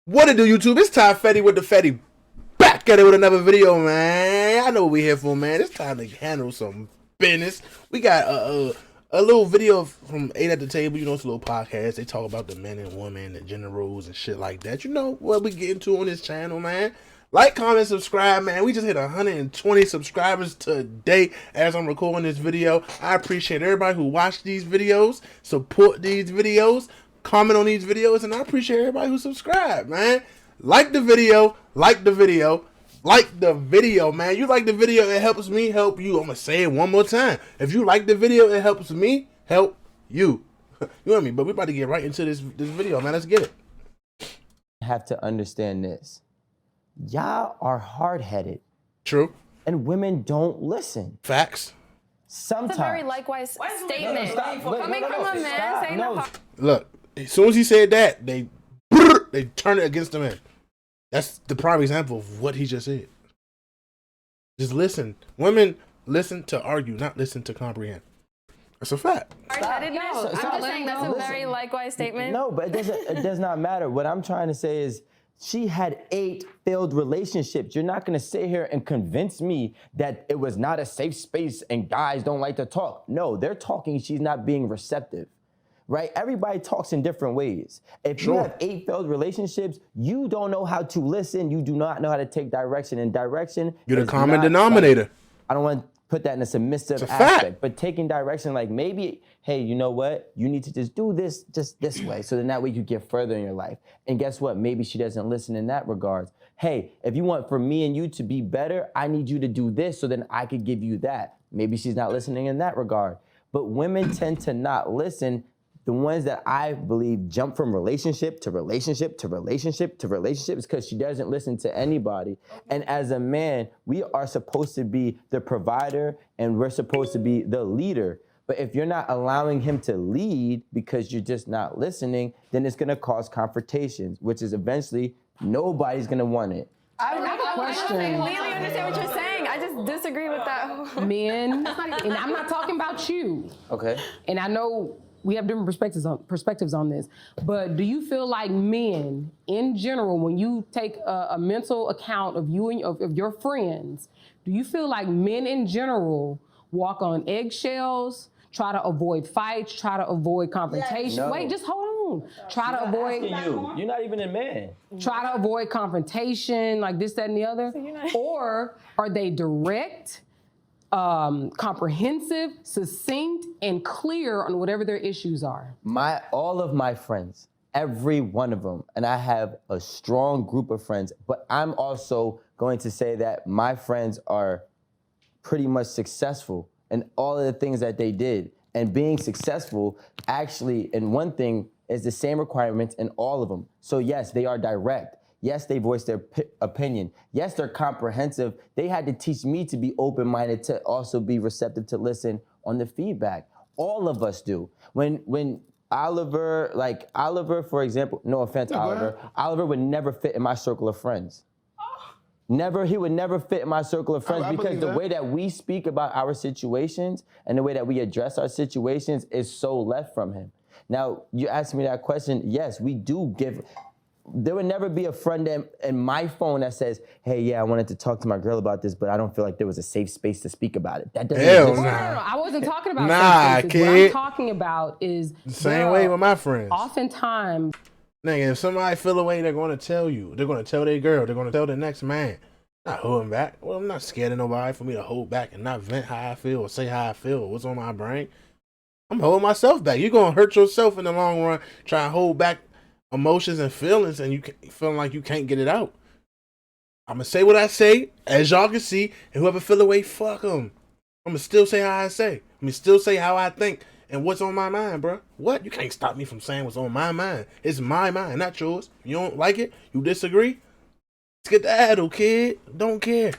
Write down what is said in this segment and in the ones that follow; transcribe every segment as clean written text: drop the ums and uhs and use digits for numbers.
What it do, YouTube? It's Ty Fetty with the Fetty. Back at it with another video, man. I know what we here for, man. It's time to handle some business. We got a little video from 8 at the Table. You know, it's a little podcast. They talk about the men and women, the gender roles and shit like that. You know what we get into on this channel, man. Like, comment, subscribe, man. We just hit 120 subscribers today as I'm recording this video. I appreciate everybody who watched these videos, support these videos, comment on these videos, and I appreciate everybody who subscribed, man. Like the video, like the video, like the video, man. You like the video, it helps me help you. I'm going to say it one more time. If you like the video, it helps me help you. You know what I mean? But we're about to get right into this video, man. Let's get it. Have to understand this. Y'all are hard-headed. True. And women don't listen. Facts. Sometimes. That's a very likewise statement. Coming from a man saying that. Look, as soon as he said that, they turn it against the man. That's the prime example of what he just said. Just listen. Women listen to argue, not listen to comprehend. That's a fact. Hard-headedness? I'm just saying that's a very likewise statement. No, but it does not matter. What I'm trying to say is she had 8 failed relationships. You're not gonna sit here and convince me that it was not a safe space and guys don't like to talk. No, they're talking, she's not being receptive, right? Everybody talks in different ways. If you have 8 failed relationships, you don't know how to listen, you do not know how to take direction, and direction You're the is common not, denominator. like, I don't want to put that in a submissive It's a aspect, fact. but taking direction, like maybe, hey, you know what? You need to just do this just this way, so then that way you get further in your life. And guess what? Maybe she doesn't listen in that regard. Hey, if you want for me and you to be better, I need you to do this, so then I could give you that. Maybe she's not listening in that regard. But women tend to not listen. The ones that I believe jump from relationship to relationship to relationship to relationship is because she doesn't listen to anybody. And as a man, we are supposed to be the provider and we're supposed to be the leader. But if you're not allowing him to lead because you're just not listening, then it's gonna cause confrontations, which is eventually nobody's gonna want it. I have a question. I completely understand what you're saying. I just disagree with that. Men, and I'm not talking about you. Okay. And I know we have different perspectives on this, but do you feel like men in general, when you take a mental account of you and of your friends, do you feel like men in general walk on eggshells, try to avoid fights, try to avoid confrontation? No. Wait, just hold on. Try to avoid. You're not even a man. Try to avoid confrontation, like this, that, and the other? Or are they direct, comprehensive, succinct, and clear on whatever their issues are? All of my friends, every one of them, and I have a strong group of friends, but I'm also going to say that my friends are pretty much successful in all of the things that they did. And being successful, actually, in one thing, is the same requirements in all of them. So yes, they are direct. Yes, they voice their opinion. Yes, they're comprehensive. They had to teach me to be open-minded, to also be receptive to listen on the feedback. All of us do. When Oliver, for example, no offense, Oliver would never fit in my circle of friends. He would never fit in my circle of friends because the way that we speak about our situations and the way that we address our situations is so left from him. Now, you asked me that question. Yes, we do give. There would never be a friend in my phone that says, hey, yeah, I wanted to talk to my girl about this, but I don't feel like there was a safe space to speak about it. That doesn't exist. No, I wasn't talking about safe spaces. kid. What I'm talking about is The same way with my friends. oftentimes. Nigga, if somebody feel away, they're going to tell you. They're going to tell their girl. They're going to tell the next man. Not holding back. Well, I'm not scared of nobody for me to hold back and not vent how I feel or say how I feel or what's on my brain. I'm holding myself back. You're going to hurt yourself in the long run trying to hold back emotions and feelings and you feeling like you can't get it out. I'm going to say what I say, as y'all can see, and whoever feel away, fuck them. I'm going to still say how I say. I'm going to still say how I think and what's on my mind, bro. What? You can't stop me from saying what's on my mind. It's my mind, not yours. You don't like it? You disagree? Let's get the addle, kid. Don't care.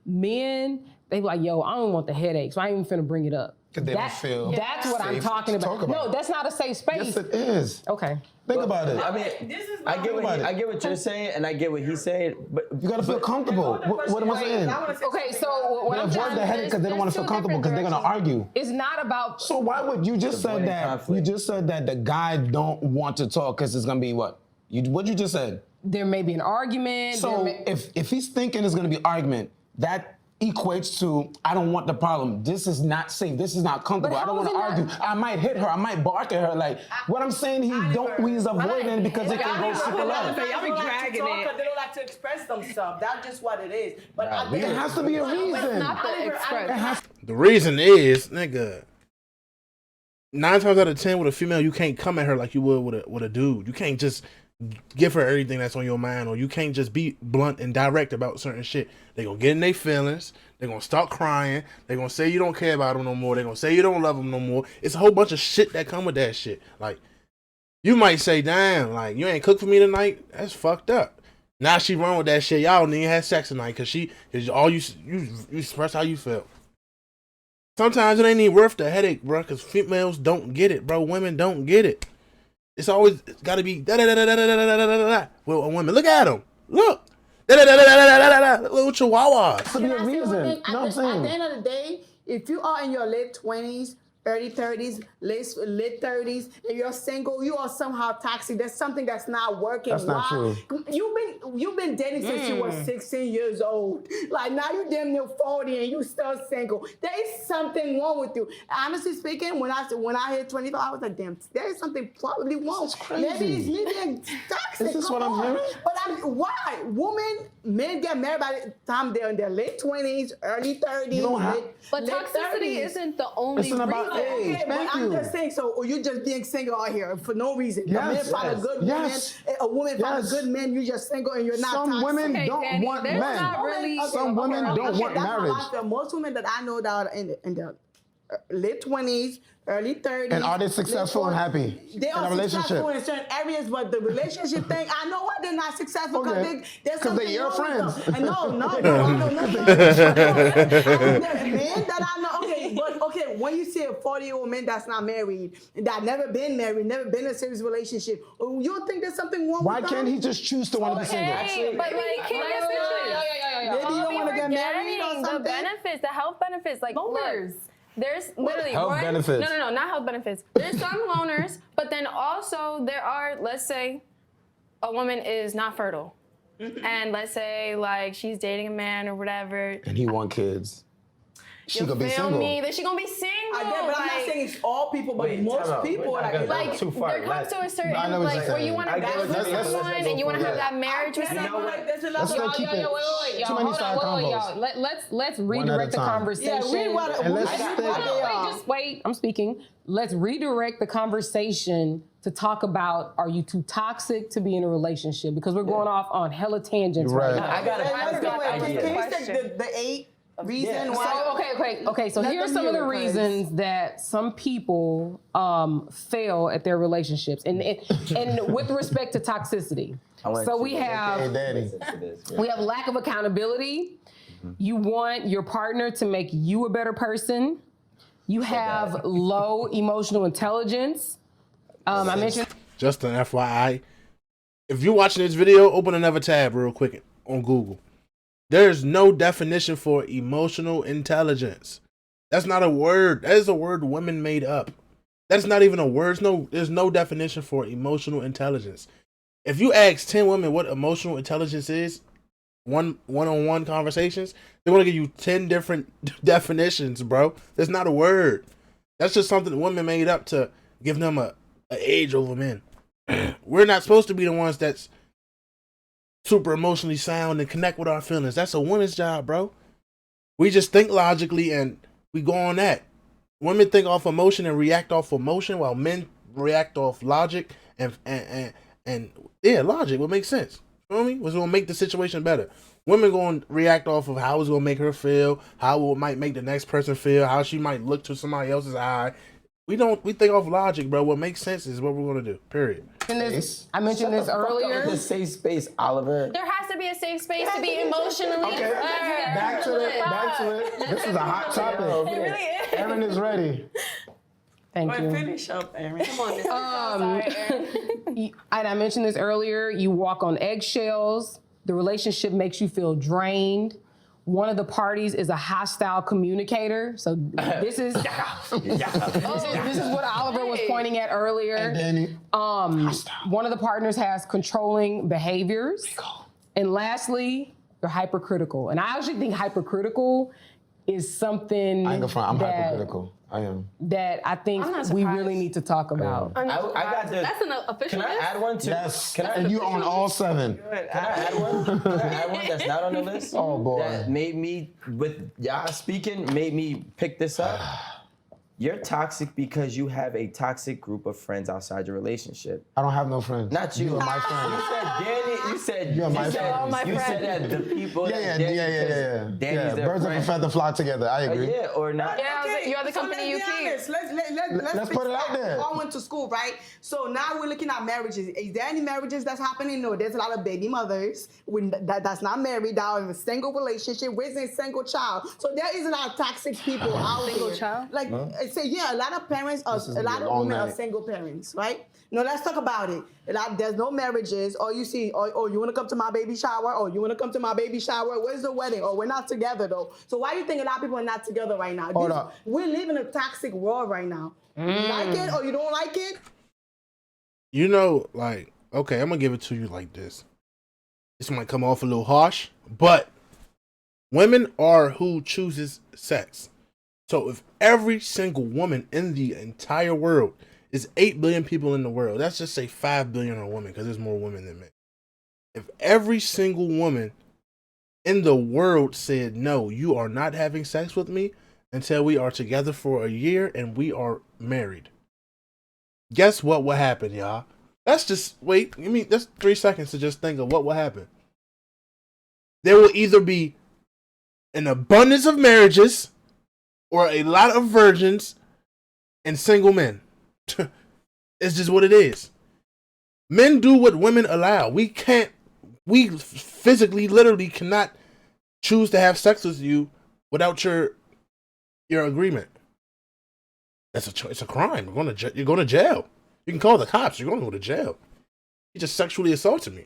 Men, they like, yo, I don't want the headache, so I ain't even finna bring it up. Because they don't feel That's what I'm safe talking to about. talk about No, it. that's not a safe space. Yes, it is. Okay. Think about it. I mean, I get what you're saying, and I get what he's saying, but You gotta feel comfortable. What am I saying? Okay, so what They I'm avoid trying the to headache because they don't want to feel comfortable because they're gonna argue. It's not about. So why would you just said Avoiding that? conflict. You just said that the guy don't want to talk because it's gonna be what? What you just said. There may be an argument. So if he's thinking there's gonna be argument, that equates to I don't want the problem. This is not safe. This is not comfortable. I don't want to argue. I might hit her. I might bark at her. Like what I'm saying, he's avoiding because it can go super loud. Y'all be dragging it. They don't like to express themselves. That's just what it is. But It has to be a reason. The reason is, nigga, 9 times out of 10 with a female, you can't come at her like you would with a dude. You can't just give her everything that's on your mind, or you can't just be blunt and direct about certain shit. They gonna get in their feelings. They gonna start crying. They gonna say you don't care about them no more. They gonna say you don't love them no more. It's a whole bunch of shit that come with that shit. Like, you might say, damn, like, you ain't cooked for me tonight? That's fucked up. Now she run with that shit. Y'all don't even have sex tonight because all you express how you feel. Sometimes it ain't even worth the headache, bro, because females don't get it, bro. Women don't get it. It's always got to be da-da-da-da-da-da-da-da-da-da. Well, women, look at them. Look. Da-da-da-da-da-da-da-da. Little chihuahuas. Could be a reason. You know what I'm saying? At the end of the day, if you are in your late 20s, early 30s, late 30s, and you're single, you are somehow toxic. There's something that's not working. That's not true. You've been dating since you were 16 years old. Like now you damn near 40 and you still single. There is something wrong with you. Honestly speaking, when I hit 25, I was like, damn, there is something probably wrong. This is crazy. Maybe it's me being toxic. Is this what I'm hearing? But why? Men get married by the time they're in their late 20s, early 30s. You don't have. But late toxicity 30s. isn't the only It's not about reason. age. Okay, but Thank I'm you. just saying, or you just being single out here for no reason. Yes, a man find a good yes, woman, a woman find a yes. good man, you just single and you're not Some toxic. women Okay, don't Danny, want there's men. not really- Some women don't want that's how marriage. I feel. Most women that I know that are in the late 20s, early 30s. And are they successful and happy They in are a relationship? successful in certain areas, but the relationship thing, I know why they're not successful because Okay. there's 'Cause something they your wrong with friends. them. And no, I don't know. There's men that I know. Okay, when you see a 40-year-old man that's not married, that never been married, never been in a serious relationship, you don't think there's something wrong Why with them? can't he just choose to want to be single? Hey, but like, Maybe you don't want to get married or the something. benefits, the health benefits. Like, Loners. look, there's literally Health one, benefits. No, not health benefits. There's some loners, but then also there are, let's say, a woman is not fertile, and let's say like she's dating a man or whatever. And he want kids. She You gonna be feel single. me? That she gonna be single. I get, but I'm not saying it's all people, but most people like there comes to a certain I know what like you're where you saying. want I to get what balance you're with saying. someone and you want to have that marriage with someone. There's a lot Let's of not keep it. Wait, Too many side combos. Let's One at redirect a the time. conversation. Yeah, read what And let's read stay- what they are. Just wait, I'm speaking. Let's redirect the conversation to talk about, are you too toxic to be in a relationship? Because we're going off on hella tangents Right. right now. I got Can you take the 8 reason why? Okay. So Let here's them some of the hear it, please. reasons that some people fail at their relationships, and with respect to toxicity. So we Hey, have Daddy. lack of accountability. You want your partner to make you a better person. You have low emotional intelligence. I mentioned. Just an FYI. If you're watching this video, open another tab real quick on Google. There's no definition for emotional intelligence. That's not a word. That is a word women made up. That's not even a word. There's no definition for emotional intelligence. If you ask 10 women what emotional intelligence is, one-on-one conversations, they're gonna give you 10 different definitions, bro. That's not a word. That's just something women made up to give them a edge over men. We're not supposed to be the ones that's super emotionally sound and connect with our feelings. That's a woman's job, bro. We just think logically and we go on that. Women think off emotion and react off emotion, while men react off logic and logic would make sense. You know what I mean? What's gonna make the situation better? Women gonna react off of how it's gonna make her feel, how it might make the next person feel, how she might look to somebody else's eye. We think off logic, bro. What makes sense is what we're gonna do. Period. I mentioned this earlier. The safe space, Oliver. There has to be a safe space to be emotionally. Okay, back to it. This is a hot topic. It really is. Aaron is ready. Thank you. Finish up, Aaron. Come on, sorry, Aaron. And I mentioned this earlier. You walk on eggshells. The relationship makes you feel drained. one of the parties is a hostile communicator. So this is this is what Oliver was pointing at earlier. And Danny, One of the partners has controlling behaviors. And lastly, you're hypercritical. And I actually think hypercritical is something I ain't gonna front, I'm that, hypercritical. I am. that I think I'm not we surprised. really need to talk about. I got the. That's an official Can I list? add one too? Yes. Can I And you on all 7. Can I add one? Can I add one that's not on the list? Oh, boy. That made me, with y'all speaking, made me pick this up. You're toxic because you have a toxic group of friends outside your relationship. I don't have no friends. Not you. You are my You friend. said Danny. You said You're my you said, friend. my you said friend. that the people. Yeah. that Danny's Yeah, their birds of a friend. feather flock together. I agree. Yeah, or not. Yeah, you're the so company let's you be keep. honest. Let's Let's fix put it out that. there. We all went to school, right? So now we're looking at marriages. Is there any marriages that's happening? No, there's a lot of baby mothers that's not married, that are in a single relationship, raising a single child. So there is a lot of toxic people out there. Single child? Like, so yeah, a lot of parents, a lot of long women are night. single parents, right? No, let's talk about it. There's no marriages. Or you see, oh, you want to come to my baby shower? Oh, you want to come to my baby shower? Where's the wedding? Oh, we're not together though. So why do you think a lot of people are not together right now? Hold up. We live in a toxic world right now. You like it or you don't like it? You know, like, okay, I'm gonna give it to you like this. This might come off a little harsh, but women are who chooses sex. So if every single woman in the entire world is 8 billion people in the world, let's just say 5 billion are women because there's more women than men. If every single woman in the world said, no, you are not having sex with me until we are together for a year and we are married, guess what will happen, y'all? Let's just wait. Give me just 3 seconds to just think of what will happen. There will either be an abundance of marriages or a lot of virgins and single men. It's just what it is. Men do what women allow. We physically, literally cannot choose to have sex with you without your agreement. It's a crime. You're going to jail. You can call the cops. You're going to go to jail. You just sexually assaulted me.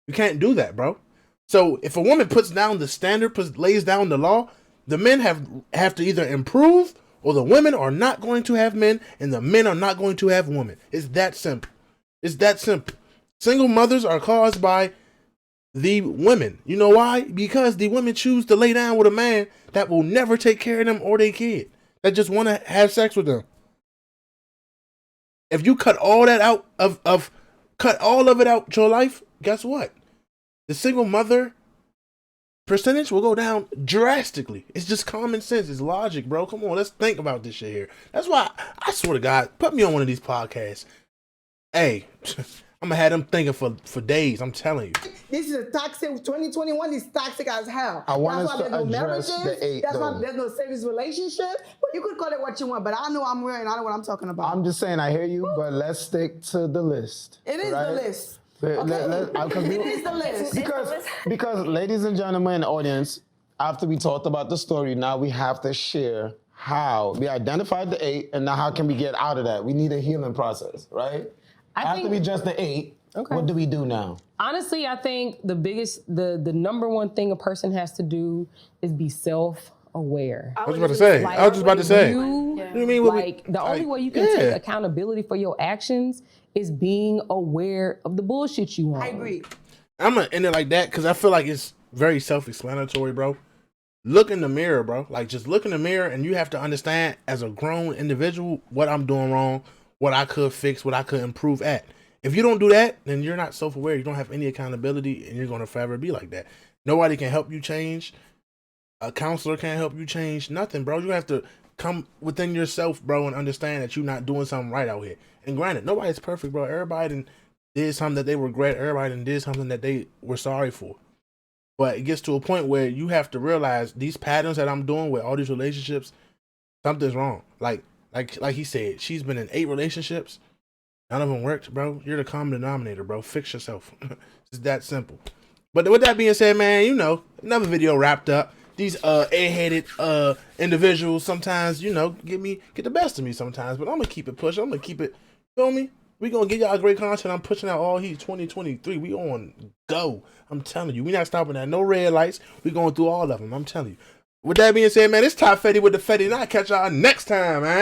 You can't do that, bro. So if a woman puts down the standard, lays down the law, the men have to either improve, or the women are not going to have men, and the men are not going to have women. It's that simple. It's that simple. Single mothers are caused by the women. You know why? Because the women choose to lay down with a man that will never take care of them or their kid, that just want to have sex with them. If you cut all that out cut all of it out your life, guess what? The single mother percentage will go down drastically. It's just common sense. It's logic, bro. Come on, let's think about this shit here. That's why I swear to God, put me on one of these podcasts. Hey, I'm gonna have them thinking for days. I'm telling you. This is a toxic. 2021 is toxic as hell. I want That's us why to there's no address marriages. the 8 That's why though. there's no serious relationship. But you could call it what you want. But I know I'm real and I know what I'm talking about. I'm just saying, I hear you, but let's stick to the list. It is right? the list. It It is the list. Because, ladies and gentlemen in the audience, after we talked about the story, now we have to share how we identified the 8, and now how can we get out of that? We need a healing process, right? After we just the 8, what do we do now? Honestly, I think the number one thing a person has to do is be self-aware. I was about to say. I was just about to say. You, What do you mean? the only way you can take accountability for your actions is being aware of the bullshit you want. I agree. I'm gonna end it like that because I feel like it's very self-explanatory, bro. Look in the mirror, bro. Like, just look in the mirror, and you have to understand as a grown individual what I'm doing wrong, what I could fix, what I could improve at. If you don't do that, then you're not self-aware. You don't have any accountability, and you're gonna forever be like that. Nobody can help you change. A counselor can't help you change. Nothing, bro. You have to come within yourself, bro, and understand that you're not doing something right out here. And granted, nobody's perfect, bro. Everybody did something that they regret. Everybody did something that they were sorry for. But it gets to a point where you have to realize these patterns that I'm doing with all these relationships, something's wrong. Like he said, she's been in 8 relationships. None of them worked, bro. You're the common denominator, bro. Fix yourself. It's that simple. But with that being said, man, you know, another video wrapped up. These airheaded individuals sometimes, you know, get the best of me sometimes. But I'm gonna keep it pushing. I'm gonna keep it, feel me? We gonna give y'all great content. I'm pushing out all heat 2023. We on go. I'm telling you. We not stopping at no red lights. We going through all of them. I'm telling you. With that being said, man, it's Top Fetty with the Fetty, and I'll catch y'all next time, man.